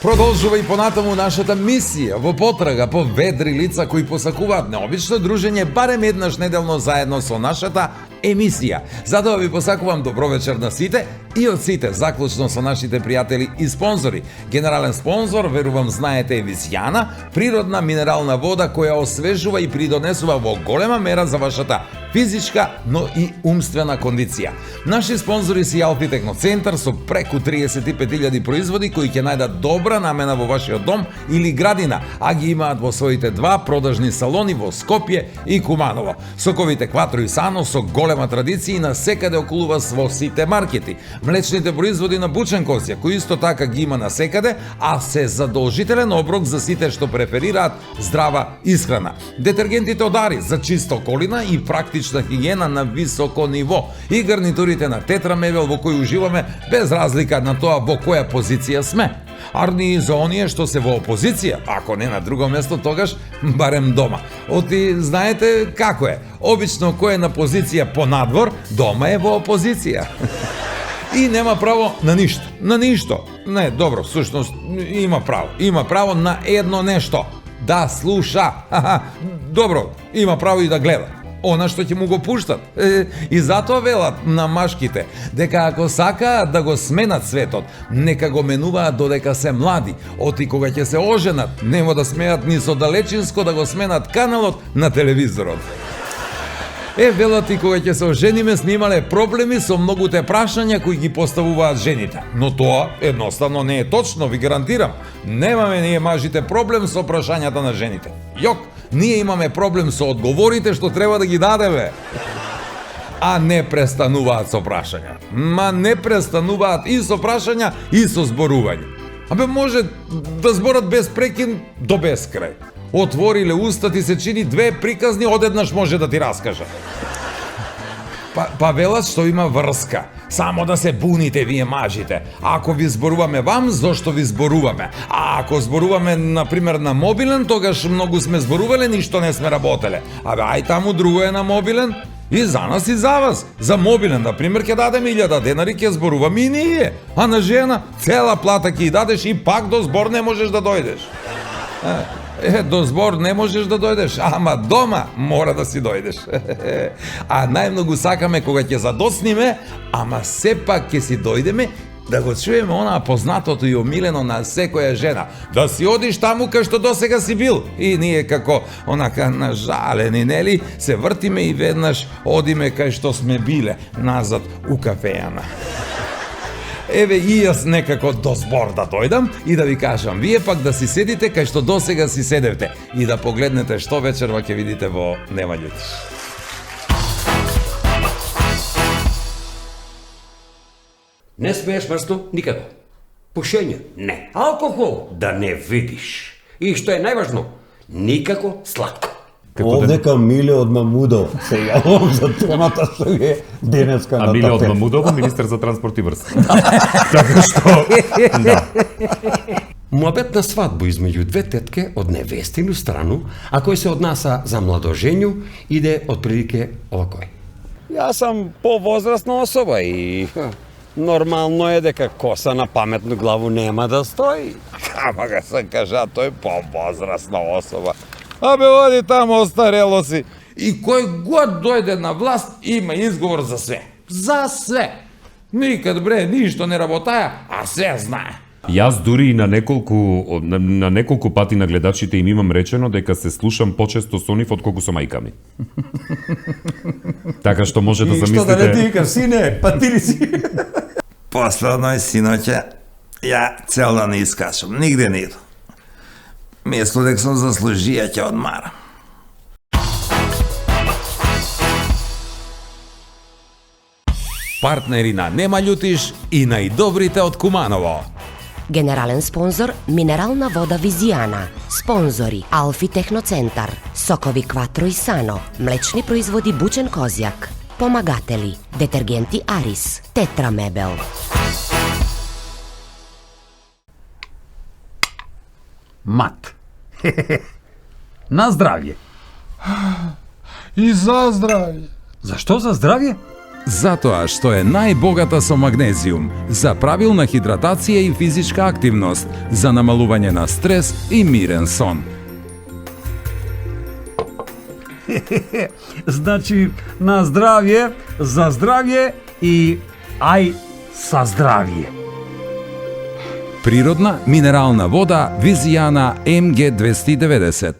Продолжува и понатаму нашата мисија во потрага по ведри лица кои посакуваат необично дружење барем еднаш неделно заедно со нашата емисија. Затоа ви посакувам добро вечер на сите и од сите, заклучно со нашите пријатели и спонзори. Генерален спонзор, верувам знаете, е Визијана, природна минерална вода која освежува и придонесува во голема мера за вашата физичка, но и умствена кондиција. Наши спонзори се Алфи Техноцентар со преку 35.000 производи кои ќе најдат добра намена во вашиот дом или градина, а ги имаат во своите два продажни салони во Скопје и Куманово. Соковите Кватро и Сано со голема традиција на секаде околува во сите маркети. Млечните производи на Бучен Козја, кои исто така ги има на секаде, а се задолжителен оброк за сите што преферираат здрава исхрана. Детергентите од Ари за чиста околина и практична хигиена на високо ниво. И гарнитурите на Тетра Мебел во кои уживаме без разлика на тоа во која позиција сме. Арни за оние што се во опозиција, ако не на друго место, тогаш барем дома. Оти знаете како е. Обично кој е на позиција по надвор, дома е во опозиција. И нема право на ништо. На ништо. Не, добро, всушност има право. Има право на едно нешто. Да слуша. Добро, има право и да гледа. Она што ќе му го пуштат. И затоа велат на машките дека ако сакаат да го сменат светот, нека го менуваат додека се млади. Оти кога ќе се оженат, нема да смеат ни со далечинско да го сменат каналот на телевизорот. Велат и кога ќе се ожениме снимале проблеми со многуте прашања кои ги поставуваат жените. Но тоа едноставно не е точно, ви гарантирам. Немаме ние мажите проблем со прашањата на жените. Јок, ние имаме проблем со одговорите што треба да ги дадеме. А не престануваат со прашања. Не престануваат и со прашања и со зборување. Може да зборат без прекин до безкрај. Отвориле уста ти се чини две приказни, одеднаш може да ти раскажа. Па велат што има врска. Само да се буните вие мажите. Ако ви зборуваме вам, зошто ви зборуваме? А ако зборуваме, например, на мобилен, тогаш многу сме зборувале, ништо не сме работеле. Ај таму друго е на мобилен. И за нас и за вас. За мобилен, например, ќе дадем 1000 денари, ќе зборуваме и ние. А на жена, цела плата ќе дадеш и пак до збор не можеш да дојдеш. До збор не можеш да дојдеш, ама дома мора да си дојдеш. А најмногу сакаме кога ќе задосниме, ама сепак ќе си дојдеме да го чуеме онаа познатото и омилено на секоја жена. Да си одиш таму кај што досега си бил. И ние како онака нажалени, нели, се вртиме и веднаш одиме кај што сме биле, назад у кафејана. И јас некако до збор да дојдам и да ви кажам, вие пак да си седите кај што досега си седевте и да погледнете што вечерва ќе видите во Нема љутиш. Не смееш, мрсто? Никако. Пушење? Не. Алкохол? Да не видиш. И што е најважно? Никако сладко. Овдека Миле од Мамудов се јавам за темата што е денеска на А Миле од Мамудов, министер за транспорт и врска. Така што, да. Муабет на свадбу измеѓу две тетке од невестину страну, а кој се однаса за младожењу, иде отприлике овакој. Јас сум повозрастна особа и нормално е дека коса на паметну главу нема да стои. Ама га се кажа, тој повозрастна особа. Оди таму, остарело си. И кој год дојде на власт, има изговор за све. За све. Никад ништо не работаја, а се знае. Јас дури и на неколку пати на гледачите им имам речено дека се слушам почесто со нив отколку со мајка ми. Така што може да замислите... И што да не ти викаш, сине, па ти ли си? Последно синоќе, ја цел да не искачам, нигде не иду. Место дека сум заслужија ќе одмарам. Партнери на Нема љутиш и најдобрите од Куманово. Генерален спонзор минерална вода Визијана. Спонзори Алфи Техноцентар, сокови Кватро и Сано, млечни производи Бучен Козјак, помагатели, детергенти Арис, Тетра Мебел. Мат. На здравје. И за здравје. Зашто за здравје? Затоа што е најбогата со магнезиум, за правилна хидратација и физичка активност, за намалување на стрес и мирен сон. Значи, на здравје, за здравје и ај са здравје. Природна минерална вода Визијана МГ290.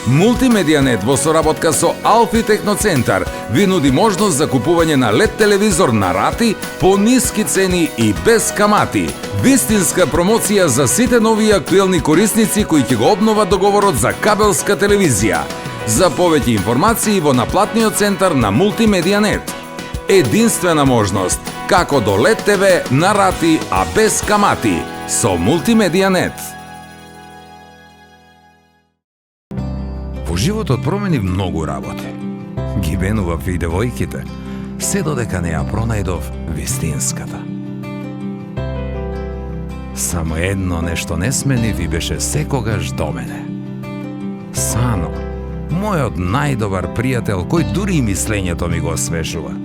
Мултимедијанет во соработка со Алфи Техноцентар ви нуди можност за купување на LED телевизор на рати по ниски цени и без камати. Вистинска промоција за сите нови актуелни корисници кои ќе го обноват договорот за кабелска телевизија. За повеќе информации во наплатниот центар на Мултимедијанет. Единствена можност како до LED TV на рати, а без камати со Мултимедијанет. Во животот промени многу работи. Ги бенував и девојките, се додека не ја пронајдов вистинската. Само едно нешто не сменив и беше секогаш до мене. Сано, мојот најдобар пријател, кој дури и мислењето ми го освежува.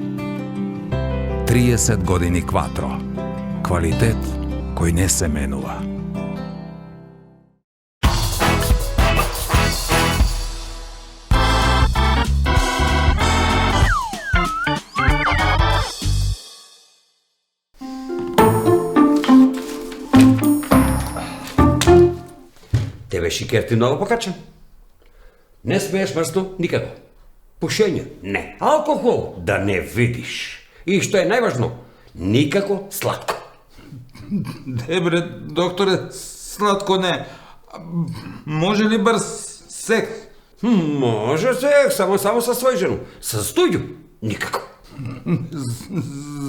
30 години Кватро. Квалитет кој не се менува. Тебе шикер ти многу покачен. Не смееш мрсто? Никако. Пушење? Не. Алкохол? Да не видиш. И што е најважно, никако сладко. Дебре, докторе, сладко не. Може ли брз секс? Може секс, само со свој жену. Со стуѓу? Никако.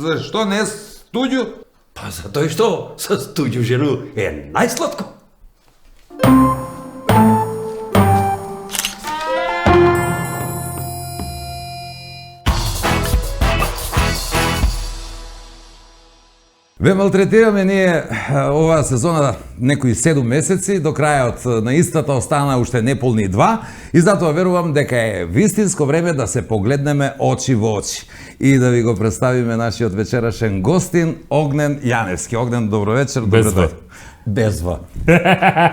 Зашто не стуѓу? Па затоа што со стуѓу жену е најсладко. Ве малтретираме ние оваа сезона некои 7 месеци, до крајот на истата остана уште неполни 2, и затоа верувам дека е вистинско време да се погледнеме очи во очи и да ви го представиме нашиот вечерашен гостин Огнен Јаневски. Огнен, добро вечер. Без добро В. Без В.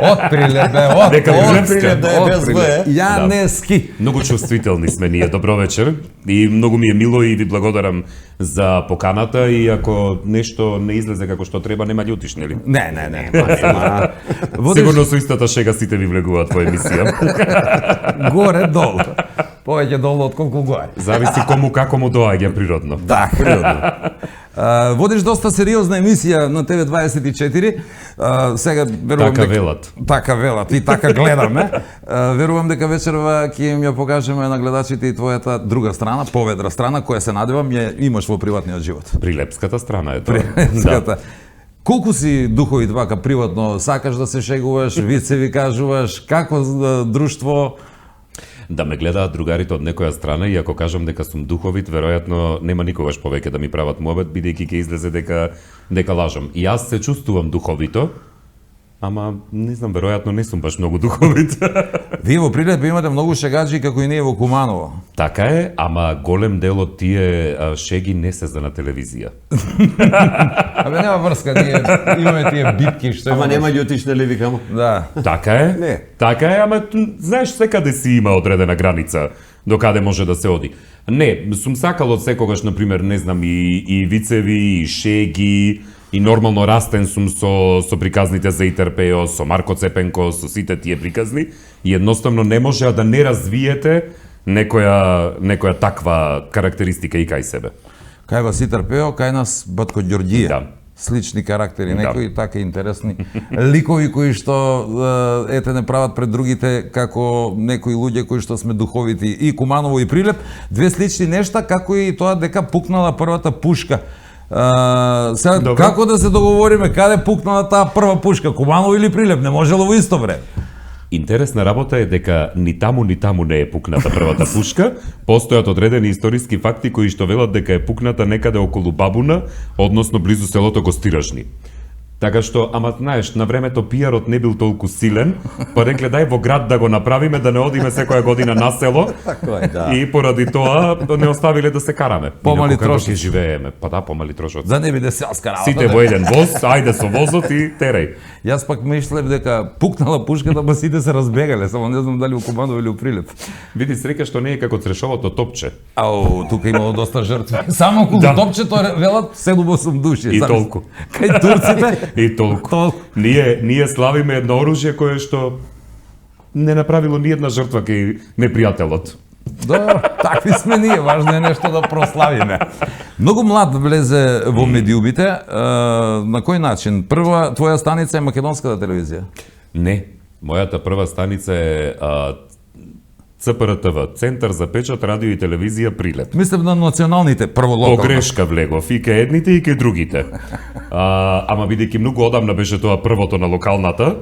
Отприле бе, Дека Вилевска. Да е без В. Јаневски. Многу чувствителни сме ние, добро вечер. И многу ми е мило и ви благодарам за поканата, и ако нешто не излезе како што треба, нема љутиш, нели? Не. Сигурно со истата шега сите ви влегуваат во емисија. Горе долу. Повеќе долу отколку горе. Зависи кому како му доаѓа природно. Да, природно. Водиш доста сериозна емисија на ТВ24. Сега верувам Така велат. Така велат и така гледаме. Верувам дека вечерва ќе им ја покажеме на гледачите и твојата друга страна, поведра страна, која се надевам ја имаш во приватниот живот. Прилепската страна е тоа. Да. Колку си духовит вака приватно, сакаш да се шегуваш, вицеви кажуваш, како друштво? Да ме гледаат другарите од некоја страна, и ако кажам дека сум духовит, веројатно нема никогаш повеќе да ми прават муабет, бидејќи ќе излезе дека лажам. И јас се чувствувам духовито, ама не знам, веројатно не сум баш многу духовит. Вие во Прилеп имате многу шегаджи како и ние во Куманово. Така е, ама голем дел од тие шеги не се за на телевизија. Абе нема врска, ние имаме тие битки што Ама имаме. нема љутиш, нели викам? Да. Така е? Не. Така е, ама знаеш, секаде си има одредена граница до каде може да се оди. Не, сум сакал од секогаш, например, не знам, и вицеви, и шеги, и нормално растен сум со приказните за Итерпео, со Марко Цепенко, со сите тие приказни, и едноставно не може да не развиете некоја таква карактеристика и кај себе. Кај вас Итерпео, кај нас Батко Ѓорѓија. Да. Слични карактери, Да. некои така интересни ликови кои што ете не прават пред другите како некои луѓе кои што сме духовити, и Куманово и Прилеп, две слични нешта, како и тоа дека пукнала првата пушка. Сега Добро. како да се договориме каде пукнала таа прва пушка, Куманово или Прилеп, не можело во исто време. Интересна работа е дека ни таму не е пукната првата пушка. Постојат одредени историски факти кои што велат дека е пукната некаде околу Бабуна, односно близу селото Гостиражни. Така што, ама знаеш, на времето пиарот не бил толку силен, па рекле дај во град да го направиме, да не одиме секоја година на село. Така е, да. И поради тоа не оставиле да се караме. Помали Инаку како трошоци. ќе живееме. Па да, помали трошоци. Да не биде селска работа. Сите во еден воз, ајде со возот и терај. Јас пак мислев дека пукнала пушката, па сите се разбегале, само не знам дали у Куманово или у Прилеп. Види, среќа што не е како црешовото топче. Ау, тука имало доста жртви. Само околу Да. топчето велат 7-8 души. И Замисли. толку. Кај турците И толку. Толку. Ние славиме едно оружје кое што не направило ни една жртва кај непријателот. Добро, такви сме ние, важно е нешто да прославиме. Многу млад влезе во медиумите, на кој начин? Прва твоја станица е македонската телевизија. Не, мојата прва станица е ЦПРТВ, Центар за печат, радио и телевизија Прилеп. Мислев на националните, прво локално. Погрешка влегов и кај едните и кај другите. Ама бидејќи многу одамна беше тоа првото на локалната,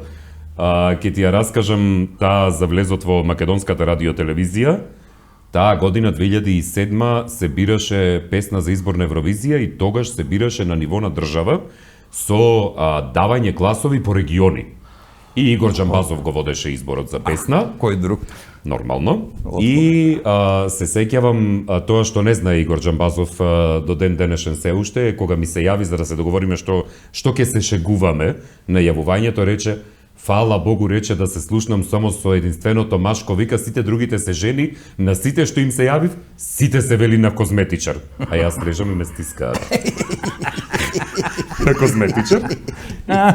ќе ти ја раскажам таа за влезот во македонската радио телевизија. Таа година 2007 се бираше песна за избор на Евровизија и тогаш се бираше на ниво на држава со давање гласови по региони. И Игор Џамбазов го водеше изборот за песна. Кој друг? Нормално. И се сеќавам тоа што не знае Игор Џамбазов до ден денешен се уште е кога ми се јави за да се договориме што ќе се шегуваме на јавувањето, рече фала Богу, рече да се слушнам само со единственото машко, вика сите другите се жени, на сите што им се јавив, сите се вели на козметичар. А јас лежам и ме стискаат. На козметичар.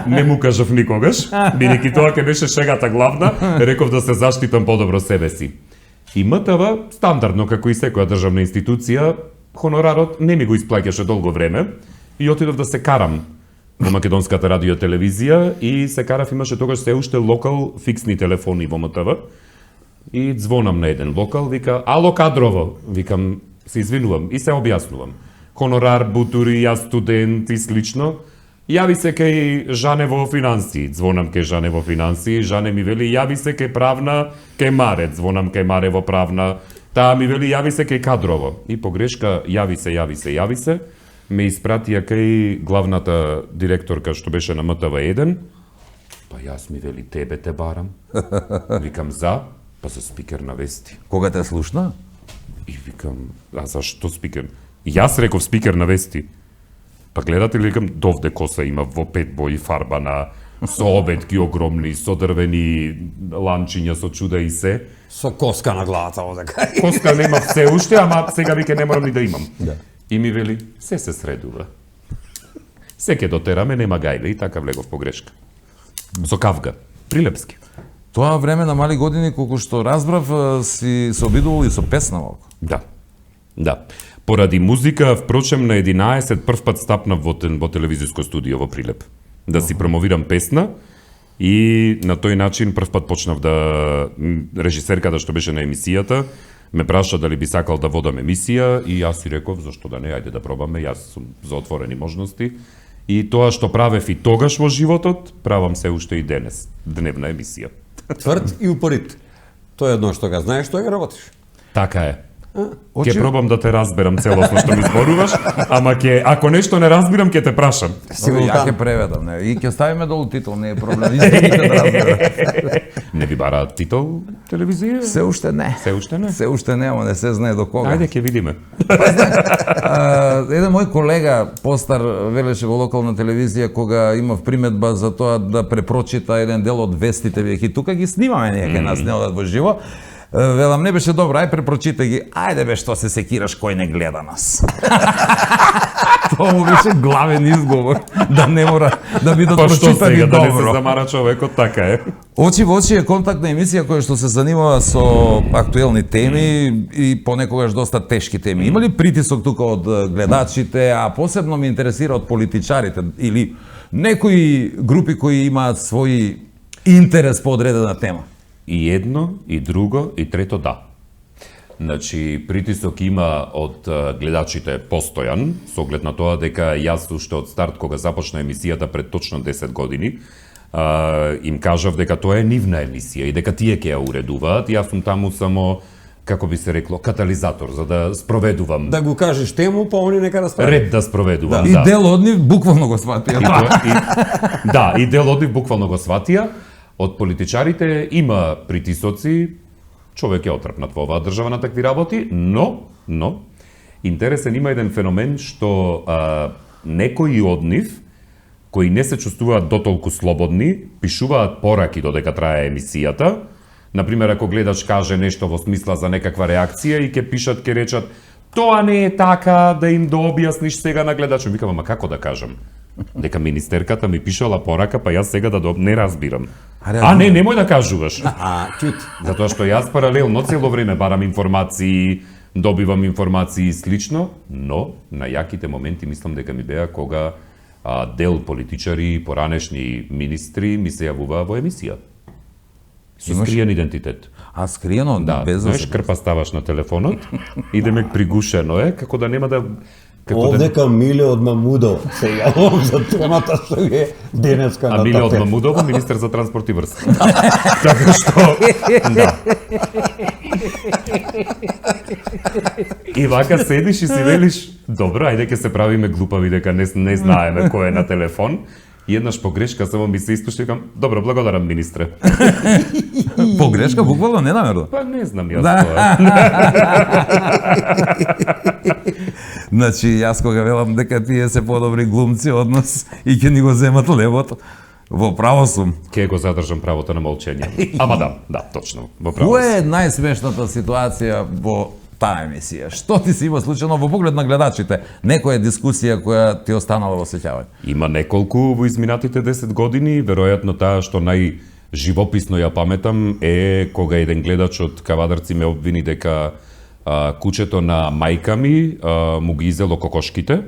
Не му кажав никогаш, бидејќи тоа ќе беше шегата главна, реков да се заштитам подобро себе си. И МТВ, стандардно како и секоја државна институција, хонорарот не ми го исплаќаше долго време и отидов да се карам во македонската радио телевизија и се карав, имаше тогаш се уште локал фиксни телефони во МТВ и звонам на еден локал, вика ало кадрово, викам се извинувам и се објаснувам. Хонорар, бутури, јас студент и слично. Јави се кај Жане во финансии, звонам кај Жане во финансии, Жане ми вели јави се кај правна, кај Маре, звонам кај Маре во правна, таа ми вели јави се кај кадрово. И погрешка јави се, ме испратија кај главната директорка што беше на МТВ1, па јас ми вели тебе те барам, викам за, па за спикер на вести. Кога те слушна? И викам, а зашто спикер? Јас реков спикер на вести. Па гледате ли, викам, довде коса има во 5 бои фарбана, со обетки огромни, со дрвени ланчиња, со чуда и се. Со коска на главата одека. Коска нема се уште, ама сега вика не морам ни да имам. Да. И ми вели, се средува. Се ке дотераме, нема гајле, и така влегов погрешка. Со кавга, прилепски. Тоа време на мали години, колку што разбрав, си се обидувал и со песна малку. Да. Да. Поради музика, впрочем, на 11 прв пат стапнав во телевизиско студио во Прилеп. Да си промовирам песна и на тој начин прв пат почнав да режисерката што беше на емисијата ме праша дали би сакал да водам емисија и јас си реков зашто да не, ајде да пробаме, јас сум за отворени можности. И тоа што правев и тогаш во животот, правам се уште и денес, дневна емисија. Тврд и упорит. Тоа е едно што го знаеш, тоа го работиш. Така е. Ќе пробам да те разберам целосно што ми зборуваш, ама ако нешто не разбирам, ќе те прашам. Сигурно ја ќе преведам, не. И ќе ставиме долу титул, не е проблем. Истините да разберат. Не ви бараат титул телевизија? Се уште не. Се уште не? Се уште не, ама не се знае до кога. Ајде ќе видиме. Еден мој колега, постар, велеше во локална телевизија, кога имав приметба за тоа да препрочита еден дел од вестите, веќе тука ги снимаме ние кај нас, не одат во живо. Велам, не беше добро, ај препрочита ги. Ајде бе, што се секираш, кој не гледа нас. Тоа му беше главен изговор, да не мора да бидат Па што прочитани сега, да не се добро. замара човекот, така е. Очи во очи е контактна емисија која што се занимава со актуелни теми и понекогаш доста тешки теми. Има ли притисок тука од гледачите, а посебно ме интересира од политичарите или некои групи кои имаат свој интерес по одредена тема? И едно, и друго, и трето да. Значи, притисок има од гледачите постојан, со оглед на тоа дека јас уште од старт, кога започна емисијата пред точно 10 години, им кажав дека тоа е нивна емисија и дека тие ќе ја уредуваат. Јас сум таму само како би се рекло, катализатор, за да спроведувам. Да го кажеш тему, па они нека расправи. Ред да спроведувам, И да. дел од нив буквално го сватија. Да, и дел од нив буквално го сватија. Од политичарите има притисоци, човек е отрпнат во оваа држава на такви работи, но, интересен има еден феномен што некои од нив, кои не се чувствуваат дотолку слободни, пишуваат пораки додека трае емисијата. Например, ако гледаш каже нешто во смисла за некаква реакција и ќе пишат, ќе речат тоа не е така, да им објасниш сега на гледачот. Викам, ама како да кажам? Дека министерката ми пишала порака, па јас сега не разбирам. Не, немој да кажуваш. Чут. Затоа што јас паралелно цело време барам информации, добивам информации и слично, но на јаките моменти мислам дека ми беа кога дел политичари, поранешни министри ми се јавуваа во емисија. Со скриен идентитет. Скриено, Да, без знаеш, крпа ставаш на телефонот, идеме пригушено е, како да нема да... Овдека Миле од Мамудо се јавам за темата што е денеска на Миле од тапет. Мамудово, министер за транспорт и врска. Така што, да. И вака седиш и си велиш, добро, ајде ќе се правиме глупави дека не знаеме кој е на телефон. И еднаш погрешка само ми се испушти, викам, добро, благодарам, министре. Погрешка, буквално ненамерно. Па не знам јас Да. тоа. Значи, јас кога велам дека тие се подобри глумци од нас и ќе ни го земат левот, во право сум. Ке го задржам правото на молчење. Ама да, точно, во право. Која е најсмешната ситуација во таа емисија? Што ти се има случајно во поглед на гледачите? Некоја дискусија која ти останала во сеќавање? Има неколку во изминатите 10 години, веројатно таа што најживописно ја паметам е кога еден гледач од Кавадарци ме обвини дека кучето на мајка ми му ги изело кокошките.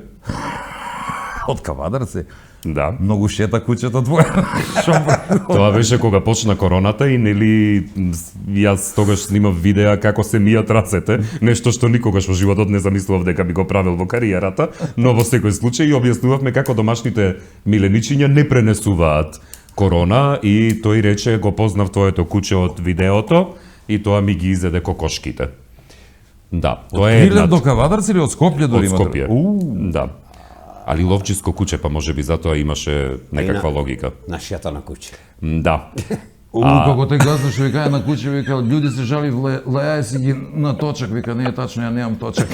Од Кавадарци? Да. Многу шета кучето твое. Тоа беше кога почна короната и нели јас тогаш снимав видеа како се мијат рацете, нешто што никогаш во животот не замислував дека би го правил во кариерата, но во секој случај објаснувавме како домашните миленичиња не пренесуваат корона и тој рече го познав твоето куче од видеото и тоа ми ги изеде кокошките. Да, тоа е Прилет до Кавадарци или од Скопје дори од Скопје. Да. Али ловчиско куче, па може би затоа имаше некаква логика. На шета на куче. Да. Како те газнаш, вика на куче, вика, луѓе се жали лајај си ги на точак, вика, не е тачно, ја немам точак.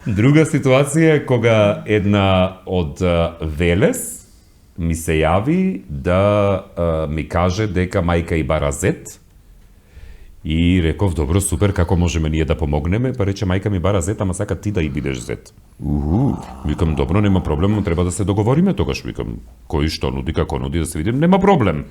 Друга ситуација е кога една од Велес ми се јави да ми каже дека мајка и бара зет. И реков, добро, супер, како можеме ние да помогнеме? Па рече, мајка ми бара зет, ама сака ти да и бидеш зет. Викам, добро, нема проблем, но треба да се договориме тогаш. Викам, кој што нуди, како нуди, да се видим, нема проблем.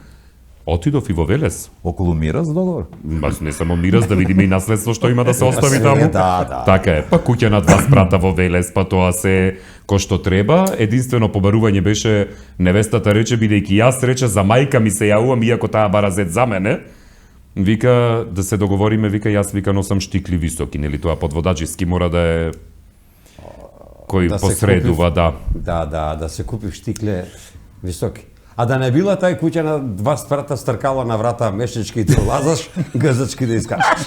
Отидов и во Велес. Околу Мирас договор? Не само Мирас, да видиме и наследство што има да се остави таму. Да. Така е, па куќа на 2 спрата во Велес, па тоа се кој што треба. Единствено побарување беше, невестата рече, бидејќи јас рече, за мајка ми се јавувам, иако таа бара зет за мене. Вика, да се договориме, вика, јас вика носам штикли високи, нели тоа подводаџиски мора да е кој Да се посредува, да. Да се купи штикле високи. А да не била тај куќа на 2 спрата стркала на врата мешечки и ти лазаш, гзачки да искачаш.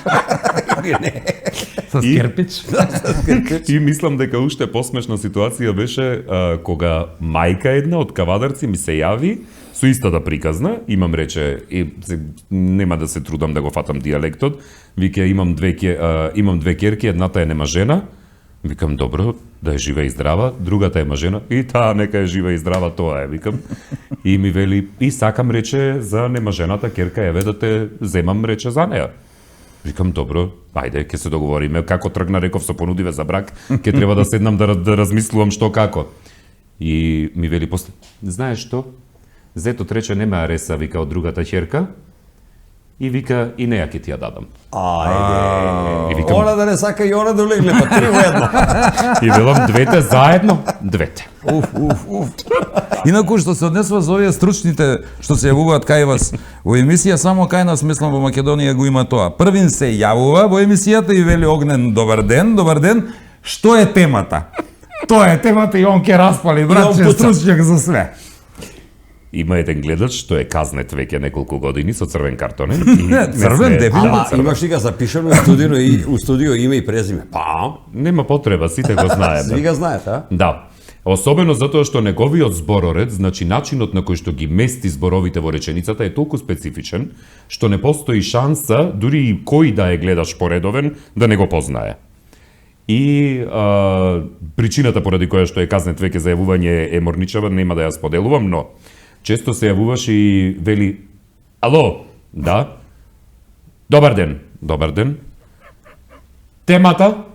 С керпич? И мислам дека уште посмешна ситуација беше кога мајка една од Кавадарци ми се јави со истата приказна, имам рече, нема да се трудам да го фатам дијалектот, вика имам две ќерки, едната е нема жена, викам добро, да е жива и здрава, другата е мажена, и таа нека е жива и здрава, тоа е, викам. И ми вели, и сакам рече за немажената ќерка, еве да те земам рече за неа. Викам, добро, ајде, ќе се договориме, како тргна, реков, со понудиве за брак, ќе треба да седнам да размислувам што како. И ми вели после, знаеш што? Зетот рече нема ареса, вика, од другата ќерка, и вика, и неја ќе ти ја дадам. Ајде. И викам, Она да не сака и она да улегле, па 3 во едно. и велам, двете заедно, двете. Инаку што се однесува за овие стручните што се јавуваат кај вас во емисија, само кај нас, мислам, во Македонија го има тоа. Првин се јавува во емисијата и вели Огнен, добар ден, што е темата? Тоа е темата и он ќе распали, братче, стручњак за све. Има еден гледач што е казнет веќе неколку години со црвен картонен. И Црвен, дебилно Ама имаш ли га запишано у студио име и презиме? Па, Нема потреба, сите го знаеме. сви га знаат, а? Да. Особено затоа што неговиот збороред, значи начинот на кој што ги мести зборовите во реченицата е толку специфичен, што не постои шанса, дури и кој да е гледаш поредовен, да не го познае. И причината поради која што е казнет веќе за јавување е морничава, нема да ја споделувам, но често се јавуваше и вели: "Ало, да? Добар ден, добар ден. Темата?"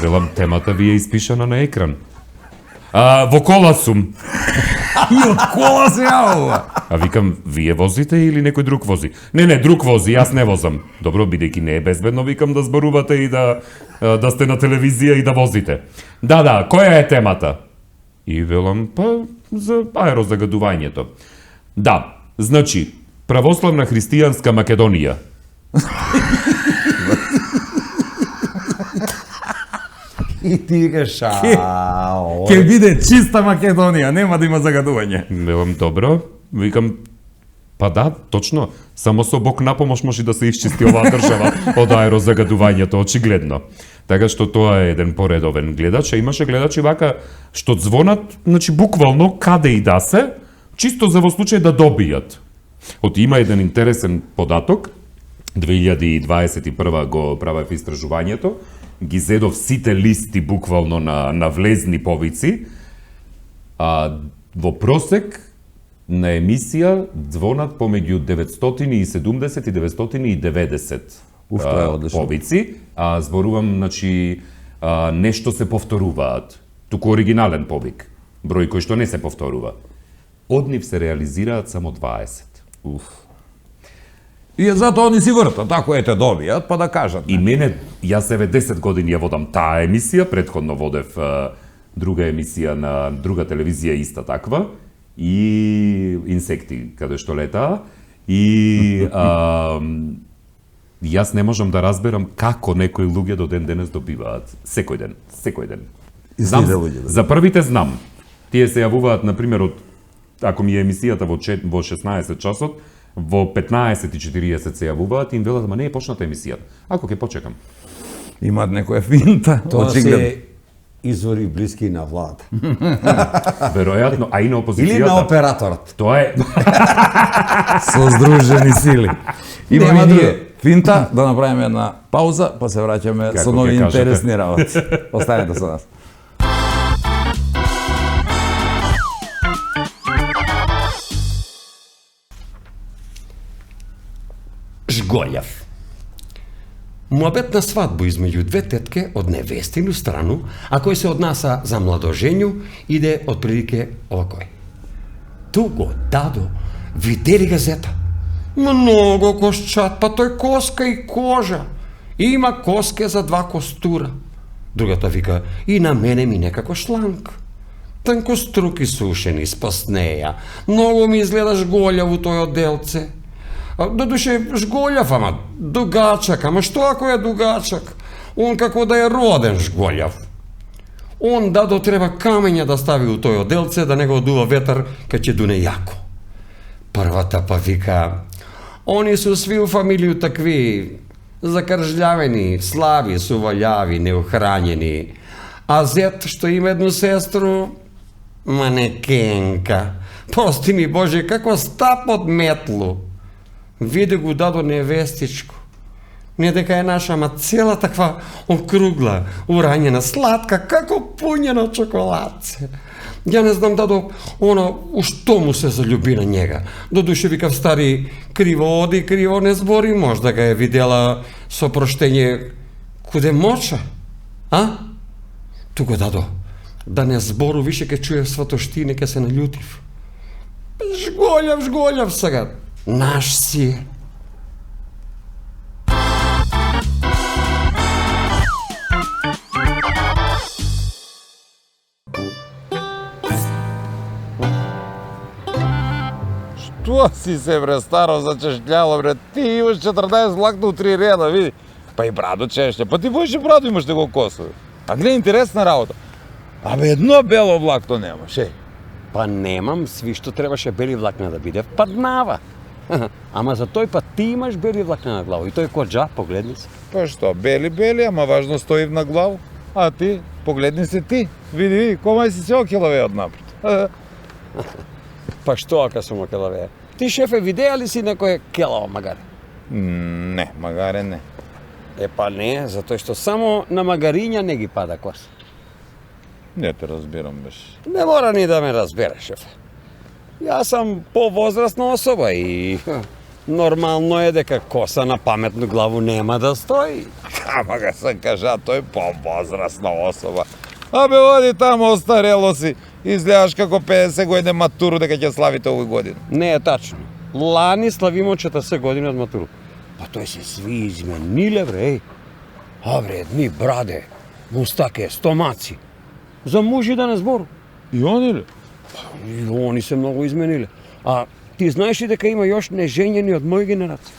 Велам, темата ви е испишана на екран. Во кола сум. И од кола се јавува. А викам, вие возите или некој друг вози? Не, друг вози, јас не возам. Добро, бидејќи не е безбедно, викам да зборувате и да сте на телевизија и да возите. Да, која е темата? И велам, па, за аерозагадувањето. Да, значи, православна христијанска Македонија. И ти викаш, Ке биде чиста Македонија, нема да има загадување. Велам, добро, викам, па да, точно, само со Бог на помош може да се исчисти оваа држава од аерозагадувањето, очигледно. Така што тоа е еден поредовен гледач, а имаше гледачи вака што звонат, значи буквално каде и да се, чисто за во случај да добијат. Има еден интересен податок, 2021 го правев истражувањето, ги зедов сите листи буквално на влезни повици, во просек на емисија звонат помеѓу 970 и 990 тоа е одлично. повици, зборувам, значи, нешто се повторуваат, туку оригинален повик, број кој што не се повторува. Од нив се реализираат само 20. И затоа они си вртат, ако ете добијат, па да кажат. И мене, јас еве 10 години ја водам таа емисија, претходно водев друга емисија на друга телевизија иста таква, и инсекти каде што летаа, и јас не можам да разберам како некои луѓе до ден денес добиваат секој ден. Знам, за првите знам. Тие се јавуваат, например, ако ми е емисијата во 16 часот, во 15:40 се јавуваат и им велат, ама не е почната емисијата. Ако ќе почекам. Имаат некоја финта, тоа очигледно. се извори блиски на влада. Веројатно, а и на опозицијата. Или на операторот. Тоа е Со здружени сили. Имаме Нема ние друго. финта, да направиме една пауза, па се враќаме Како со нови ќе кажете. интересни работи. Останете со нас. Жголјав. Муабет на свадбу измеѓу две тетке од невестину страну, а кој се однаса за младожењу, иде отприлике овакој. Ту го дадо, видели газета. Много косчат, па тој коска и кожа. Има коске за 2 костура. Другата вика, и на мене ми некако шланг. Танко струки сушени, спаснеја. Многу ми изгледа жголјав у тој оделце. Додуше жголјав, ама дугачак, ама што ако е дугачак? Он како да е роден жголјав. Он дадо треба камења да стави у тој оделце, да не го одува ветар, кај ќе дуне јако. Првата па вика, они су сви у фамилију такви, закржљавени, слаби, сувалјави, неохранjeni. А зет што има едну сестру, манекенка. Прости ми Боже, како стап од метлу. Види го дадо невестичко. Не дека е наша, ама цела таква округла, урањена, сладка, како пуњена чоколадце. Ја не знам дадо оно у што му се залюби на njega. Додуше викав стари, криво оди, криво не збори, можда га е видела со проштење куде моча. А? Туго дадо, да не збору више ке чуев сватоштине, ке се налјутив. Жголјав сега. Наш си е. Што си се бре старо зачешљало бре? Ти имаш 14 влакна у 3 реда, види. Па и брадо чешља, па ти бојше брадо имаш да го косови. А гледа интересна работа. Абе едно бело влакто немаш, Па немам, сви што требаше бели влакна да биде, паднава. Ама за тој пат ти имаш бели влакна на глава и тој коджа, погледни се. Па што, бели, ама важно стои на главу. А ти, погледни се ти. Види, комај си се окелаве од напред. Па што ака сум окелавеја? Ти, шефе, видеа ли си некој келаво магаре? Не, магаре не. Па не, затоа што само на магариња не ги пада коса. Не те разбирам беш. Не мора ни да ме разбереш, шефе. Јас сум повозрастна особа и нормално е дека коса на паметну главу нема да стои. Ама га се кажа, тој повозрастна особа. Абе, оди таму, остарело си. Изгледаш како 50 години матуру дека ќе славите овој година. Не е тачно. Лани славимо 40 години од матуру. Па тој се сви измениле, бре, еј. А бре, едни браде, мустаке, стомаци. За мужи да не збору. И они ли? И они се многу измениле. А ти знаеш ли дека има још неженjeni од моја генерација?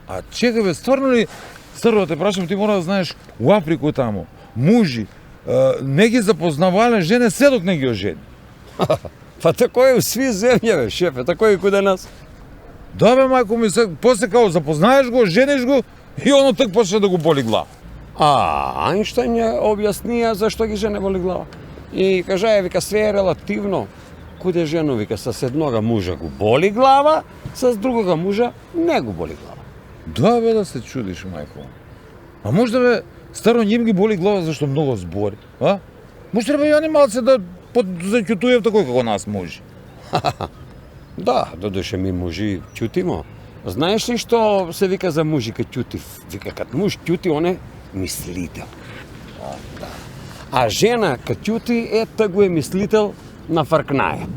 А чекај бе, стварно ли, Срво, те прашам, ти мора да знаеш, у Африку таму, мужи, не ги запознавале жене, се док не ги ожени. Па тако е у сви земји, бе, шефе, тако е и куде нас. Да бе, мајко ми, после као запознаеш го, жениш го, и оно так почне да го боли глава. А Ајнштајн ја објаснија зашто ги жене боли глава. И кажа, вика, све е релативно. Куде жено, вика, с еднога мужа го боли глава, с другога мужа не го боли глава. Да бе, да се чудиш, мајко. А може бе, старо njim ги боли глава зашто многу збори, а? Може треба и они малце да заќутујев такој како нас мужи. Да, додуше ми мужи ќутимо. Знаеш ли што се вика за мужи кај ќути? Вика, кад муж ќути, он е мислител. Да. А жена кај ќути е тъгу е мислител на фркнаја.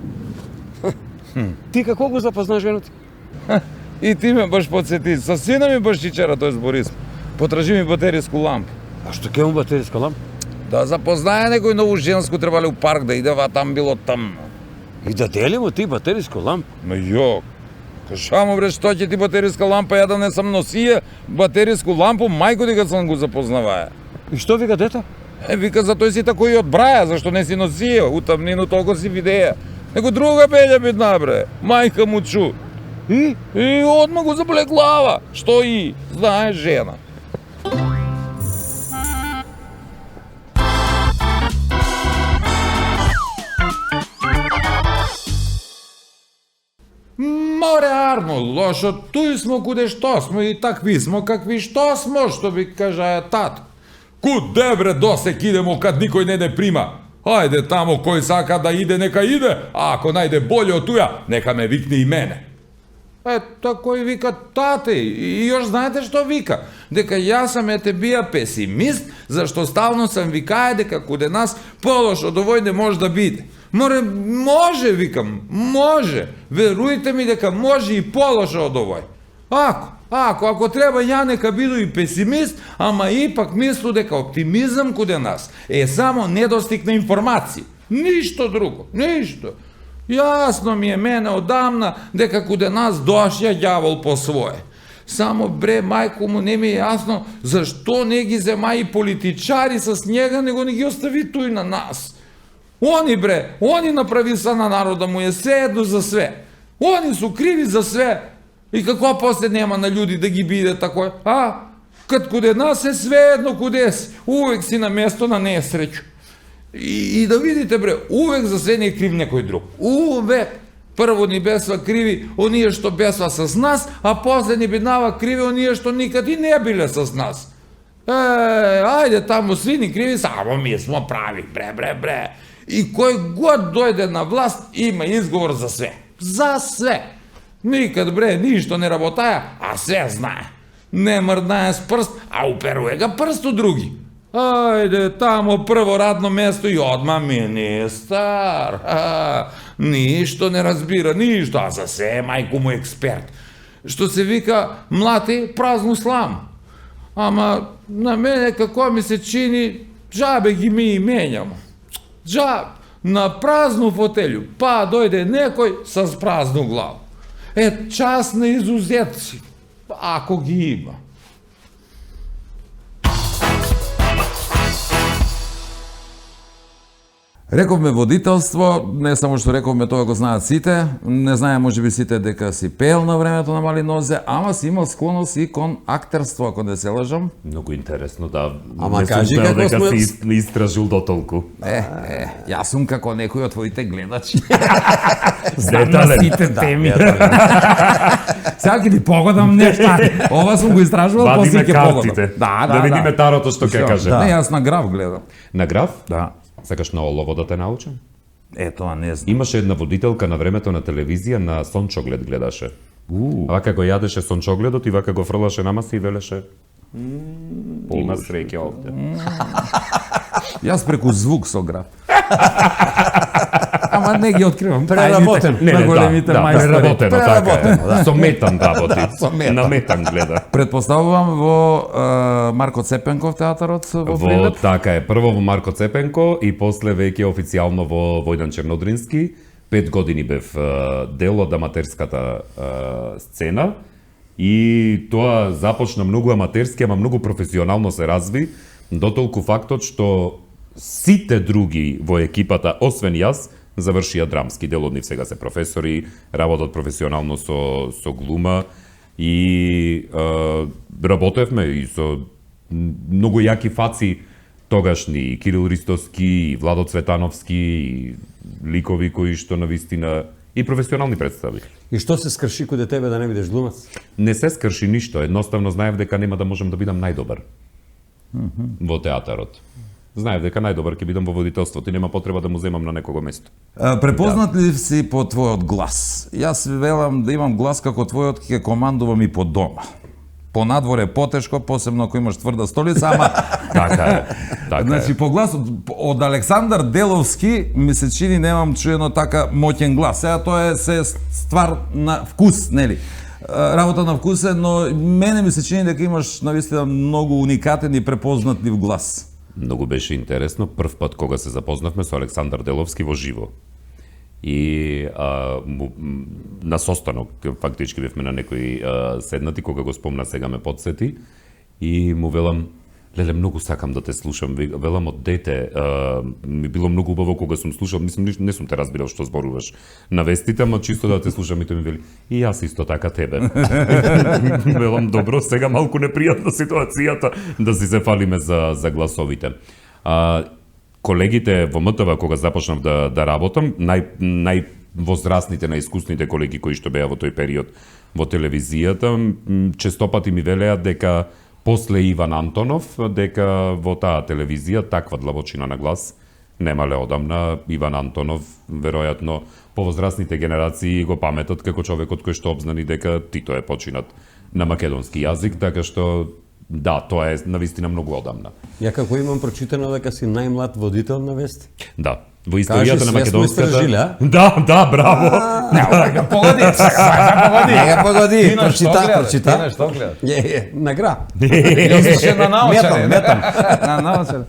Ти како го запозна жената? И ти ме баш подсети, со сина ми баш чичера тој зборис. Потражи ми батеријску лампу. А што ке му батеријска лампа? Да запознае некој нову женску, требале у парк да иде, а там било тамно. И да дели му ти батеријску лампа? Но јок, кажа му бре, што ќе ти батеријска лампа, ја да не сам носија батеријску лампу, мајко дека сам го запознаваја. И што вика дета? Вика, за тој си тако и од браја, зашто не си носија, у тамнину толку си видеја. Него друга беља бидна, бре, мајка му чу. И одма го заболе глава, што и, знаеш жена. Море Арно, лошо, туј смо куде што смо и такви смо какви што смо, што би кажаја тато. Куде бре досек идемо кад никој не прима? Ајде тамо кој сака да иде, нека иде, а ако најде болje од туја, нека ме викне и мене. Тако и вика тате, и још знаете што вика? Дека јас сам ете бија песимист, зашто стално сам викае дека куде нас полошо од овој не може да биде. Може, викам, може. Верујте ми дека може и полошо од овој. Ако треба ја нека биду и песимист, ама ипак мислу дека оптимизам куде нас е само недостиг на информации. Ништо друго, ништо. Јасно ми е мене одамна дека куде нас дошја ѓавол по свое. Само бре, мајко му не ми е јасно зашто не ги зема и политичари с njega, него не ги остави туј на нас. Они бре, они направи са на народа му е седно за све. Они су криви за све. И какво после нема на људи да ги биде такој? Кад куде нас е свеедно куде си, увек си на место на несреќу. И да видите бре, увек за се не е крив некој друг. Увек. Прво ни бесва криви оние што бесва с нас, а после ни биднава криви оние што никад и не биле с нас. Ајде таму сви ни криви, само ми смо прави, бре. И кој год дојде на власт, има изговор за све. За све. Никад бре, ништо не работаја, а све знае. Не мрднаја с прст, а уперуе га прст у други. Ајде, тамо прво радно место и одма министар. Ништо не разбира, ништо, а за се мајко му експерт. Што се вика, млати празну слам. Ама на мене како ми се чини, джабе ги ми и менјамо. Джабе, на празну фотелju, па дојде некој с празну главу. Час на изузетци, ако ги има. Рековме водителство, не само што рековме тоа го знаат сите, не знае можеби сите дека си пеел на времето на мали нозе, ама си имал склоност и кон актерство, ако не се лажам. Многу интересно, да. Ама не сум кажи знаел како дека сме- си истражил дотолку. Јас сум како некој од твоите гледачи. Детален. Сите теми. Сега ќе ти погодам нешта. Ова сум го истражувал, после Вадиме ќе погодам. картите. Да видиме тарото што ќе каже. Не, јас на граф гледам. На граф? Да. Сакаш на олово да те научам? Тоа не знам. Имаше една водителка на времето на телевизија на сончоглед гледаше. Вака го јадеше сончогледот и вака го фрлаше на маса и велеше има среќа овде. Јас преку звук со граф. Ама не ги откривам. Преработен. тајните на големите мајстори. преработено, така е. Со метан работи. Со метан. На метан гледа. Предпоставувам во Марко Цепенков театарот во Прилеп. Така е, прво во Марко Цепенко и после веќе официјално во Војдан Чернодрински. 5 години бев дел од аматерската сцена и тоа започна многу аматерски, ама многу професионално се разви, дотолку фактот што сите други во екипата, освен јас, завршија драмски. Дел од нив сега се професори, работат професионално со глума и работевме и со многу јаки фаци тогашни, и Кирил Ристовски, и Владо Цветановски, и ликови кои што навистина и професионални представи. И што се скрши каде тебе да не бидеш глумац? Не се скрши ништо, едноставно знаев дека нема да можам да бидам најдобар во театарот. Знаев дека најдобар ќе бидам во водителството и нема потреба да му земам на некого место. Препознат ли си по твојот глас? Јас велам да имам глас како твојот, ќе командувам и по дома. По надворе потешко, посебно ако имаш тврда столица, ама Така е. Така значи е. по глас од Александар Деловски ми се чини немам чуено така моќен глас. Сега тоа е се ствар на вкус, нели? Работа на вкус е, но мене ми се чини дека имаш навистина многу уникатен и препознатлив глас. Многу беше интересно, прв пат кога се запознавме со Александар Деловски во живо. И на состанок, фактички бевме на некои седнати, кога го спомна сега ме подсети, и му велам, леле, многу сакам да те слушам, велам од дете, ми било многу убаво кога сум слушал, мислам, не сум те разбирал што зборуваш на вестите, ама чисто да те слушам и тој ми вели, и јас исто така тебе. Велам, добро, сега малку непријатна ситуацијата да си се фалиме за гласовите. Колегите во МТВ кога започнав да работам, највозрастните, најискусните колеги кои што беа во тој период во телевизијата, честопати ми велеа дека после Иван Антонов, дека во таа телевизија таква длабочина на глас немале одамна. Иван Антонов, веројатно, повозрастните генерации го паметат како човекот кој што обзнани дека Тито е починат на македонски јазик, така што да, тоа е навистина многу одамна. Ја како имам прочитано дека си најмлад водител на вести. Да, во историјата на све сме истражили, македонската. а? Да, браво. Погоди, Не, погоди, прочита. Ти што гледаш? Награ. Јас на научаре. Метам. На научаре.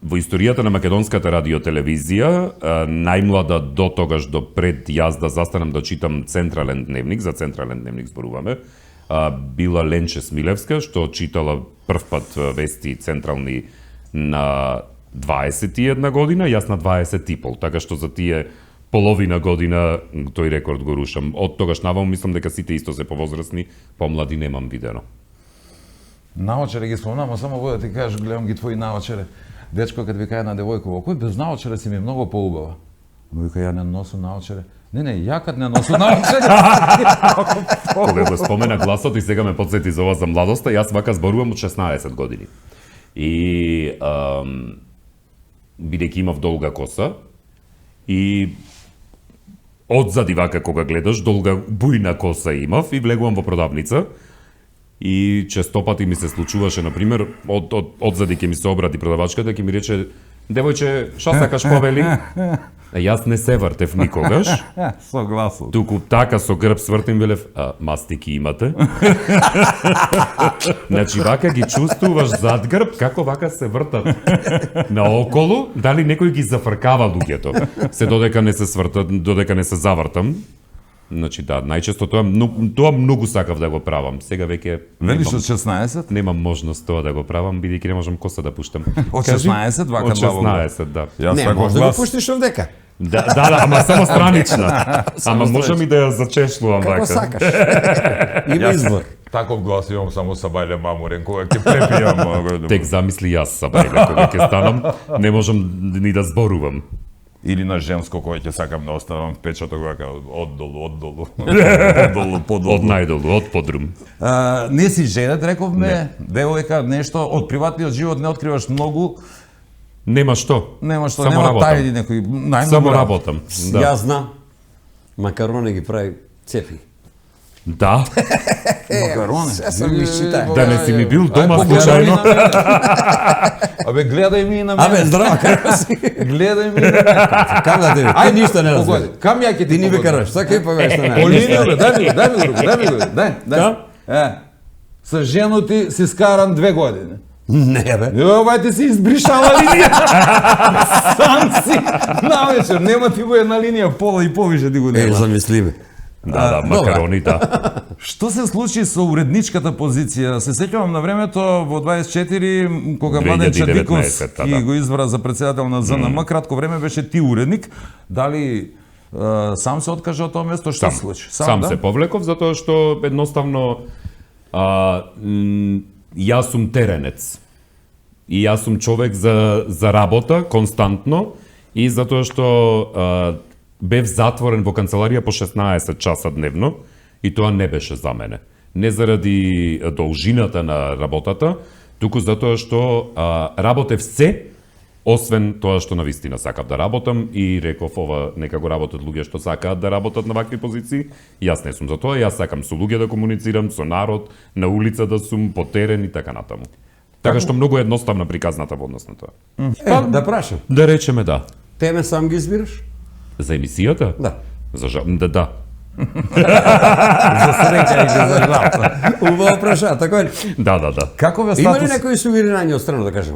Во историјата на македонската радиотелевизија, најмлада до тогаш, до пред јас да застанам да читам Централен дневник, за Централен дневник зборуваме, била Ленче Смилевска, што читала прв пат вести централни на 21 година, јас на 20,5, така што за тие половина година тој рекорд го рушам. Од тогаш наваму мислам дека сите исто се повозрастни, помлади немам видено. Наочаре ги спомнам, а само во да ти кажеш, гледам ги твои наочаре. Дечко кад ви кај на девојка, кој без наочаре си ми многу поубава. Му вика, ја не носам наочаре. Не, ја кад не носам наочаре. Кога го спомена гласот и сега ме подсети за ова за младоста, јас вака зборувам од 16 години. И бидејќи имав долга коса и одзади вака кога гледаш, долга бујна коса имав и влегувам во продавница и честопати ми се случуваше, например, одзади ќе ми се обрати продавачката, ќе ми рече, девојче, што сакаш повели? А јас не се вртев никогаш. Со гласот. Туку така со грб свртим велев, мастики имате? Значи вака ги чувствуваш зад грб како вака се вртат наоколу, дали некој ги зафркава луѓето. Се додека не се свртат, додека не се завртам. Значи да, најчесто тоа многу сакав да го правам. Сега веќе Велиш од 16? немам можност тоа да го правам, бидејќи не можам коса да пуштам. Од Кажи? 16 вака Од два во глас. 16, да. Јас Не, сакам може да го глас. пуштиш овдека. Да, ама само странична. Ама можам и да ја зачешлувам Како вака. сакаш. Има избор. Таков глас имам само са Бајле Мамурен, кога ќе препијам. Тек замисли јас са бајле, кога ќе станам, не можам ни да зборувам. Или на женско кој ќе сакам да оставам впечаток вака оддолу, оддолу, подолу. Од најдолу, од подрум. Не си женет, рековме, девојка, нешто од приватниот живот не откриваш многу, Нема што. нема што, Само нема работам. тајни некои, најмногу Само работам. Да. Јас знам. Макарони ги прави Цефи. Да, макарони. Се сам ги считај. да не си ми бил дома Ај, случајно. Абе, гледај ми и на мене. Абе, здраво, како си? Гледај ми и на мене. Кам да тебе? Ти ништо не разбираш. Погоди, кам ја ќе Ти ни погоди? викараш, сакај повеш на По мене. линија, бе, дај ми го, дај. Со женоти си скаран 2 години. Не, бе. Јој, ти си избришала линија. Сам си навечер, нема ти го една линија, пола и повише ти го нема. Замислиме. Да, макарони, да. Што се случи со уредничката позиција? Се сеќавам на времето во 24 кога Младен 2019, Чадиковски да. го избра за председател на ЗНМ, кратко време беше ти уредник. Дали сам се откажа од тоа место, што се случи? Сам да? се повлеков затоа што едноставно јас сум теренец. И јас сум човек за работа константно и затоа што бев затворен во канцеларија по 16 часа дневно и тоа не беше за мене. Не заради должината на работата, туку затоа што работев се освен тоа што навистина сакав да работам и реков ова нека го работат луѓе што сакаат да работат на вакви позиции. Јас не сум за тоа, јас сакам со луѓе да комуницирам, со народ, на улица да сум, по терен и така натаму. Така што многу едноставна приказната во однос на тоа. Да прашам. Да речеме да. Теме сам ги избираш? За емисијата? Да. Да. За среќа и за жал. Убаво праша, така ли? Да. Каков е Има ли статус? некои суверирање од страна да кажем?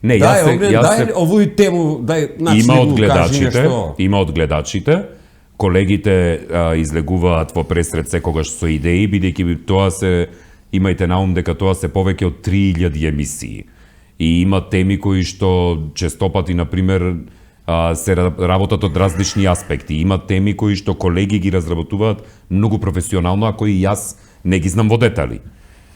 Не, дај, јас Огнен, јас дај овој тему, дај има од кажи гледачите, нешто. има од гледачите. Колегите излегуваат во пресред секогаш со идеи, бидејќи тоа се имајте на ум дека тоа се повеќе од 3000 емисии. И има теми кои што честопати на пример се работат од различни аспекти. Има теми кои што колеги ги разработуваат многу професионално, а кои јас не ги знам во детали.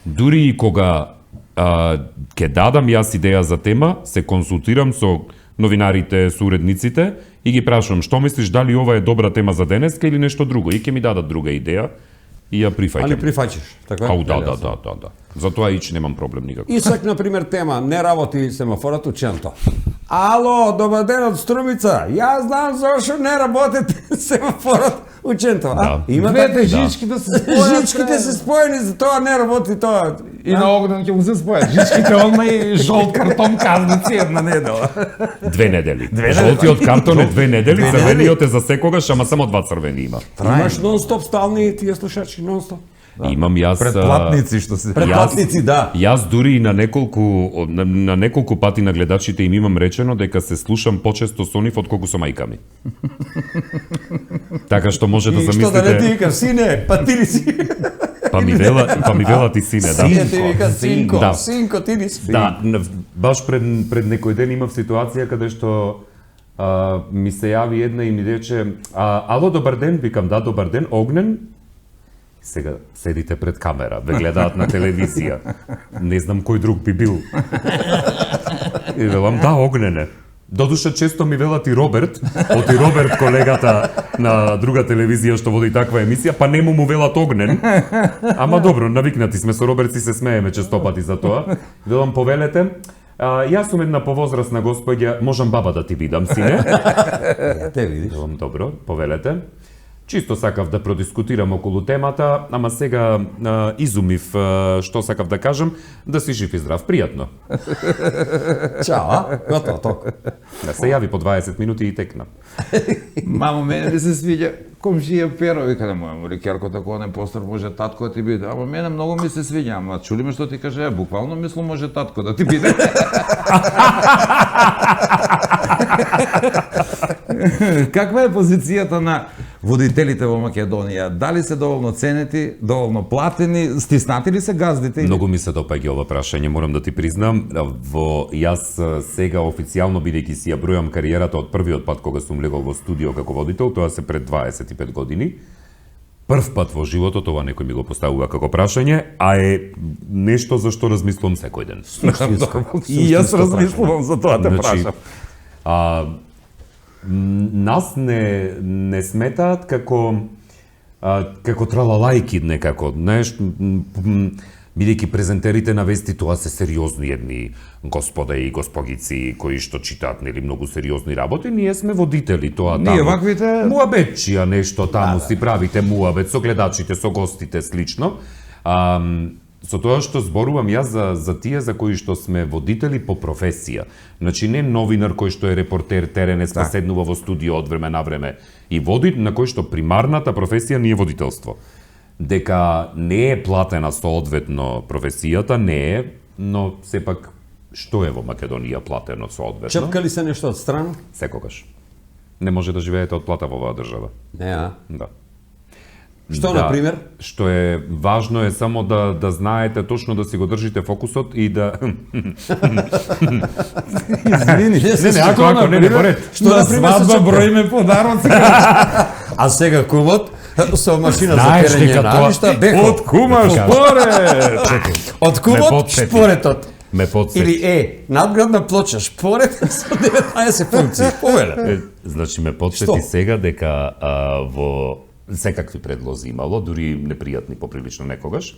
Дури и кога ќе дадам јас идеја за тема, се консултирам со новинарите, со уредниците и ги прашувам што мислиш дали ова е добра тема за денеска или нешто друго и ќе ми дадат друга идеја и ја прифаќам. Али прифаќаш, така? Ау, да. Затоа ич немам проблем никако. Исак, на пример, тема, не работи семафорот у Ченто. Ало, добар ден од Струмица. Јас знам зашо не работи семафорот у Ченто. Да. Има Двете така? жичките се спојат. Жичките се споени, за тоа не работи тоа. И на Огнен ќе му се спојат. Жичките одма и жолт картон казници една недела. 2 недели. Жолтиот картон е 2 недели, црвениот е за секогаш, ама само 2 црвени има. Имаш нон-стоп стални тие слушачи, нон-стоп. Имам јас Предплатници што се. Предплатници, да. Јас дури и на неколку пати на гледачите им имам речено дека се слушам почесто со нив отколку со мајка ми. Така што може да И што да не ти замислите, викам, сине, па ти ли си? па ми велат и сине, да. Сине ти вика, синко, Да. синко, ти ли си? Да, баш пред некој ден имав ситуација каде што ми се јави една и ми рече ало, добар ден, викам да, добар ден, Огнен. Сега седите пред камера, ве гледаат на телевизија. Не знам кој друг би бил. И велам, да, Огнене. Додуша често ми велат и Роберт, од и Роберт колегата на друга телевизија што води таква емисија, па нему му велат Огнен. Ама добро, навикнати сме со Роберт и се смееме честопати за тоа. Велам, повелете, јас сум една повозрасна господја, можам баба да ти бидам, сине? Те видиш. Велам, добро, повелете. Чисто сакав да продискутирам околу темата, ама сега изумив што сакав да кажам, да си жив и здрав, пријатно. Чао, готово, толку. Да се јави по 20 минути и текна. Мамо, мене ми се свиѓа. комшија Перо вика, моја керкото ако не постар може татко да ти биде. Ама мене многу ми се свиѓа, ама чули ме што ти каже, буквално мислам може татко да ти биде. Каква е позицијата на водителите во Македонија? Дали се доволно ценети, доволно платени, стиснати ли се газдите? Многу ми се допаѓа ова прашање, морам да ти признам. Јас сега официјално, бидејќи си ја бројам кариерата од првиот пат кога сум легол во студио како водител, тоа се пред 25 години. Прв пат во животот ова некој ми го поставува како прашање, а е нешто за што размислувам секој ден. И јас размислувам за тоа те прашам. Нас не сметаат како тралалајки некако, знаеш, бидејќи презентерите на вести тоа се сериозни едни господа и госпогици кои што читаат нели многу сериозни работи, ние сме водители, тоа таму. Ние ваквите муабетчија нешто таму си правите муабет со гледачите, со гостите слично. Со тоа што зборувам јас за тие за кои што сме водители по професија. Значи не новинар кој што е репортер теренец, па седнува во студио од време на време и води, на кој што примарната професија не е водителство. Дека не е платена соодветно професијата, не е, но сепак што е во Македонија платено соодветно? Чепка ли се нешто од страна? Секогаш. Не може да живеете од плата во оваа држава. Не, а? Да. Што, например? Што е важно е само да знаете точно да си го држите фокусот и да Извини, ако не поред. Што на свадба броиме подароци. А сега кумот со машина за Знаеш перење дека на тоа- ништа, беко. Од кума шпорет! Од кумот потсети. шпоретот. ме подсети. Или надградна плоча шпорет со 19 функции. Повеле. Значи ме подсети сега дека во секакви предлози имало, дури непријатни поприлично некогаш.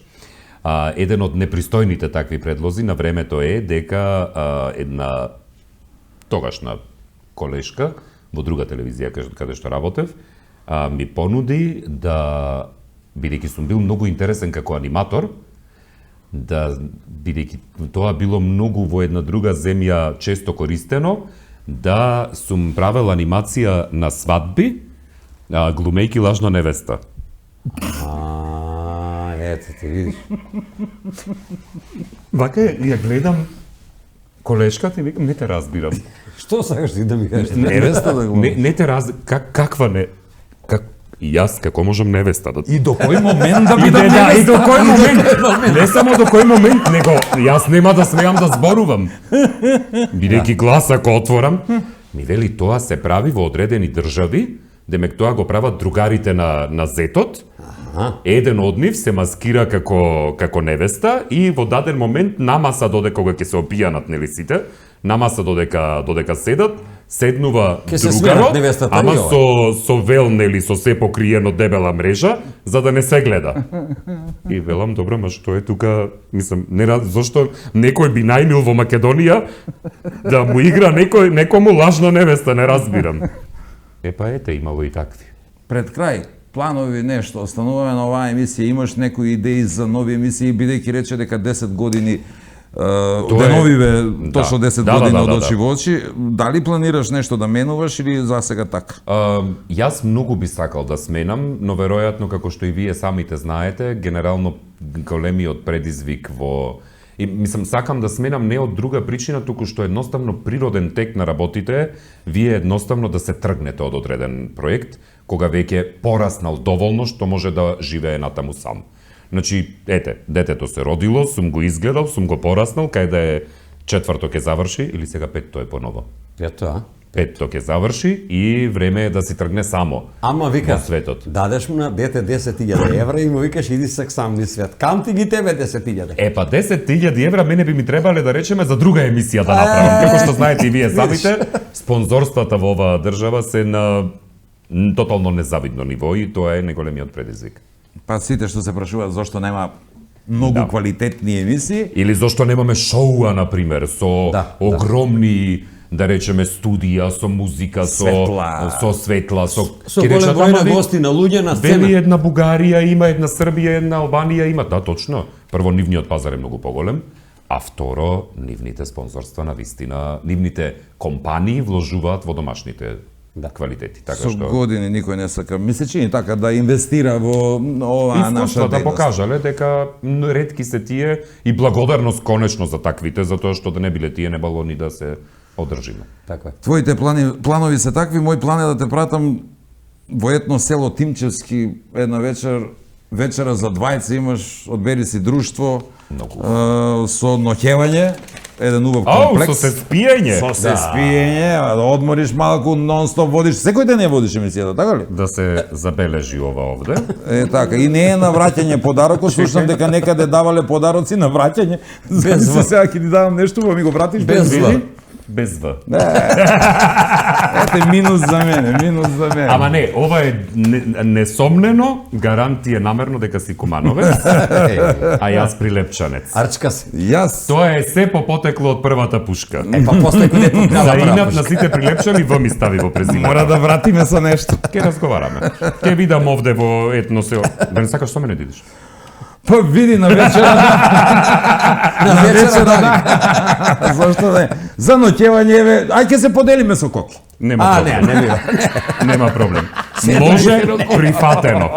Еден од непристојните такви предлози на времето е дека една тогашна колешка во друга телевизија каде што работев, ми понуди да, бидејќи сум бил многу интересен како аниматор, да, бидејќи тоа било многу во една друга земја често користено, да сум правел анимација на свадби, глумејки лажна невеста. Ето ти видиш. Вака ја гледам колешката и викам, не те разбирам. Што сакаш ти да ми кажеш? Невеста да го... Не те каква не... И јас како можам невеста да... И до кој момент да И бидам и до невеста? кој момент? Не само до кој момент, него јас нема да смеам да зборувам. Бидејќи глас ако отворам, ми вели тоа се прави во одредени држави, демек тоа го прават другарите на зетот. Еден од нив се маскира како невеста и во даден момент намаса додека кога ќе се опијанат нели сите, намаса додека седнува Ке се другаро, сменат невестата ама и ова. со вел нели со се покриено дебела мрежа за да не се гледа. И велам добро, ма што е тука, мислам, зошто некој би најмил во Македонија да му игра некому лажна невеста, не разбирам. Епа ете, имало и такви. Пред крај, планови нешто, остануваме на оваа емисија, имаш некои идеи за нови емисии, бидејќи рече дека 10 години деновиве, точно 10 години од очи во очи, дали планираш нешто да менуваш или за сега така? Јас многу би сакал да сменам, но веројатно како што и вие самите знаете, генерално големиот предизвик во и мислам сакам да сменам не од друга причина, туку што едноставно природен тек на работите вие едноставно да се тргнете од одреден проект кога веќе пораснал доволно што може да живее натаму сам. Значи, ете, детето се родило, сум го изгледал, сум го пораснал, кај да е четврто ќе заврши или сега петто е поново. Ето, а? Петто ќе заврши и време е да си тргне само Ама вика, во светот. дадеш му на дете 10.000 евра и му викаш иди сак сам низ свет. Кам ти ги тебе 10.000? Па 10.000 евра мене би ми требале да речеме за друга емисија да направам. Како што знаете и вие самите, спонзорствата во оваа држава се на тотално незавидно ниво и тоа е најголемиот предизвик. Па сите што се прашуваат зошто нема многу квалитетни емисии, Или зошто немаме шоуа, например, со огромни, да речеме, студија, со музика, со светла, со Со голем број на гости, на луѓе на сцена. Вели една Бугарија има, една Србија, една Албанија има, да, точно. Прво, нивниот пазар е многу поголем, а второ, нивните спонзорства на вистина, нивните компании вложуваат во домашните квалитети, така Со што години никој не сака. Ми се чини така да инвестира во оваа наша искуствата дејност. покажале дека ретки се тие и благодарност конечно за таквите, затоа што да не биле тие не било ни да се одржиме. Така е. Твоите планови се такви, мој план е да те пратам во едно село Тимчевски една вечера за двајца имаш, одбери си друштво со ноќевање, еден убав комплекс. Со се спиење. Со се спиење, да одмориш малку, нон-стоп водиш, секој ден ја водиш емисијата, така ли? Да се забележи ова овде. Е, така, и не е на враќање подарокот, слушам дека некаде давале подароци на враќање. Без В. сега ќе ти давам нешто, па ми го вратиш Без В. Без В. Ете, минус за мене. Ама не, ова е несомнено, гарантија намерно дека си кумановец, а јас прилепчанец. Арчка се. Јас Тоа е се по потекло од првата пушка. Па после кој не За инат на сите прилепчани В ми стави во презимето. мора да вратиме со нешто. Ке разговараме. Ке видам овде во етно се. Да не сакаш со мене да идеш? Па види на вечера. На вечера. Зошто не? За ноќевање еве, ај ќе се поделиме со Коки. Нема А, проблем. не бива. Нема проблем. Може прифатено.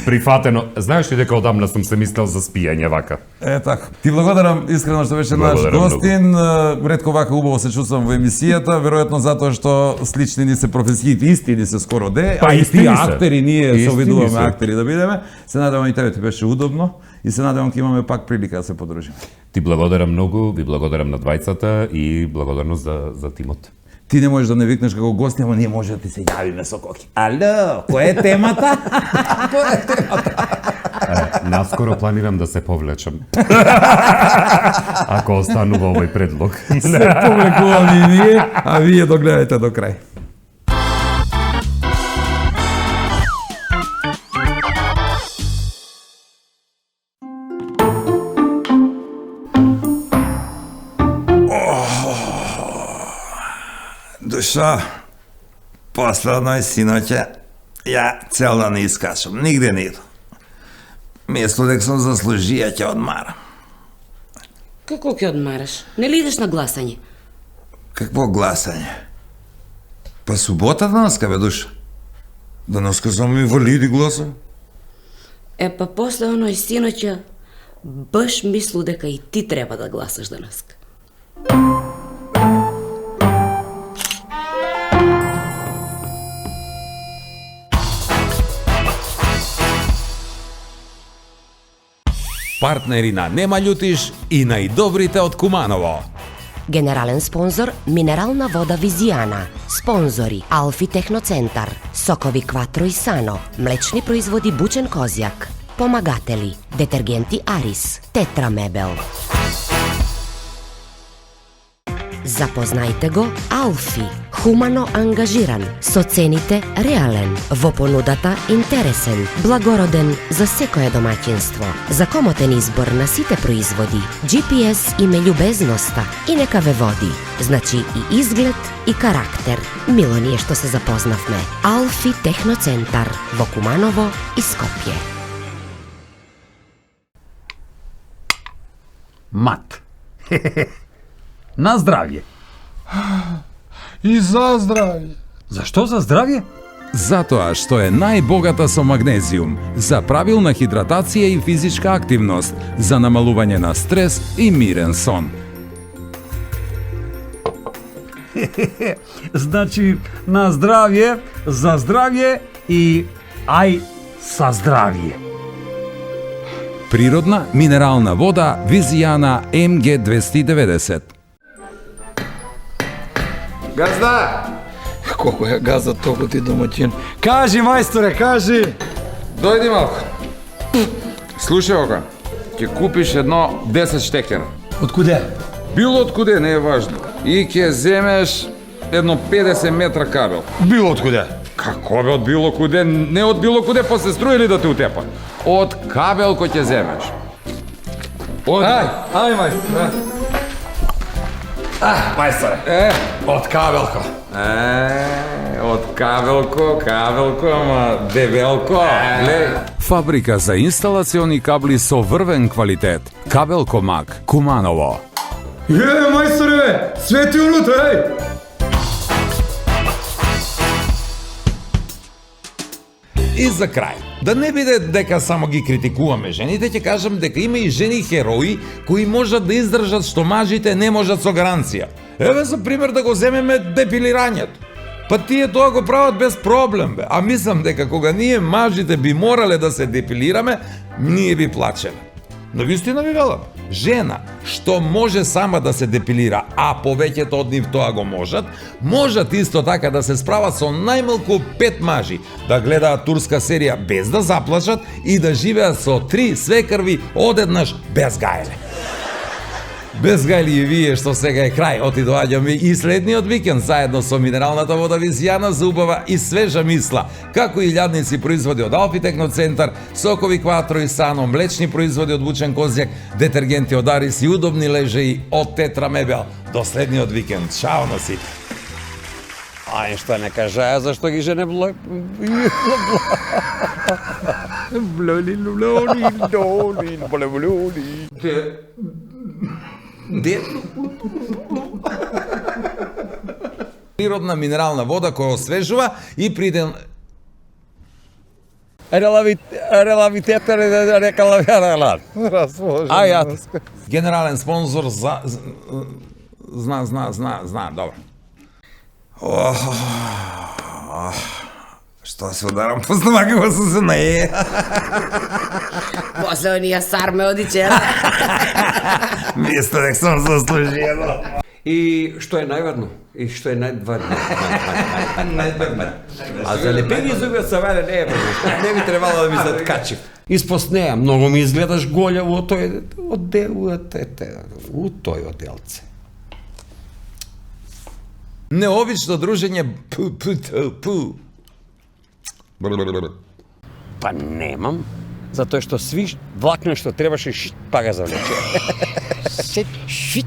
Прифатено. Знаеш ли дека одамна сум се мислел за спиење вака? Е така. Ти благодарам искрено што беше наш Благодарам гостин. Ретко вака убаво се чувствам во емисијата, веројатно затоа што слични ни се професиите, исти ни се скоро де, Па а и исти тие ни се. актери ние Исти се ни обидуваме се. актери да бидеме. Се надевам и тебе ти беше удобно и се надевам ќе имаме пак прилика да се подружиме. Ти благодарам многу, ви благодарам на двајцата и благодарност за тимот. Ти не можеш да не викнеш како гост, ама ние може да ти се јавиме со Коки. Ало, која е темата? Наскоро планирам да се повлечам. Ако останува овој предлог. Се повлекуваме и ние, а вие догледајте до крај. Душа, последно и синоќа, ја цел да не искачам, нигде не иду. Место дека сум заслужија ќе одмарам. Како ќе одмараш? Не ли идеш на гласање? Какво гласање? Па субота данаска, бе, душа. Данаска само инвалиди гласа. Па после оној синоќа, баш мислу дека и ти треба да гласаш данаска. Партнери на Нема љутиш и најдобрите од Куманово. Генерален спонзор минерална вода Визијана. Спонзори Алфи Техноцентар, сокови Кватро и Сано, млечни производи Бучен Козјак. Помагатели детергенти Арис, Тетра Мебел. Запознајте го Алфи, хумано ангажиран, со цените реален, во понудата интересен, благороден за секое домаќинство, за комотен избор на сите производи, GPS име љубезноста и нека ве води, значи и изглед и карактер. Мило ни е што се запознавме. Алфи Техноцентар во Куманово и Скопје. Мат. На здравје. И за здравје. Зашто за здравје? Затоа што е најбогата со магнезиум, за правилна хидратација и физичка активност, за намалување на стрес и мирен сон. Значи, на здравје, за здравје и ај са здравје. Природна минерална вода Визијана МГ 290. Газда! Колко е газа толку ти домаќин. Кажи, мајсторе, кажи! Дојди малку. Слушај ока, ќе купиш едно 10 штекера. Од куде? Било од куде, не е важно. И ќе земеш едно 50 метра кабел. Било од куде? Како бе од било куде? Не од било куде, па се струи ли да те утепа? Од кабел кој ќе земеш. Од... Ај, мајсторе. Е, Од кабелко. од кабелко, ама дебелко. Глеј. Фабрика за инсталациони кабли со врвен квалитет. Кабелко Мак, Куманово. Мајсторе, бе! Свети унутра, еј! И за крај, да не биде дека само ги критикуваме жените, ќе кажам дека има и жени херои кои можат да издржат што мажите не можат со гаранција. Еве за пример да го земеме депилирањето. Па тие тоа го прават без проблем, бе. А мислам дека кога ние мажите би морале да се депилираме, ние би плачеле. Но вистина ви велам, жена што може сама да се депилира, а повеќето од нив тоа го можат исто така да се справат со најмалку 5 мажи, да гледаат турска серија без да заплачат и да живеат со 3 свекрви одеднаш без гајле. Без гајли и вие што сега е крај, оти доаѓаме и следниот викенд заедно со минералната вода Визијана за убава и свежа мисла, како и илјадници производи од Алфи Техноцентар, сокови Кватро и Сано, млечни производи од Вучен Козјак, детергенти од Арис и удобни лежеи од Тетра Мебел. До следниот викенд. Чао на сите. А што не кажа, зашто ги жене блој? Природна минерална вода која освежува и приден... Релавитетор е рекалавјаралат. А ја. Генерален спонзор за... Зна, добро. Што се ударам по стомака во се наje. После онија сарме одичера. Мисля дека сум заслужил. И што е највадно? И што е највадно? А за лепени зуби од саваре не е важно. Не би требало да ми се ткачи. Испост неа, многу ми изгледаш голјаво од тој оделце. Необично дружење Па немам, затоа што сви влакне што требаше па га завлече. Шит.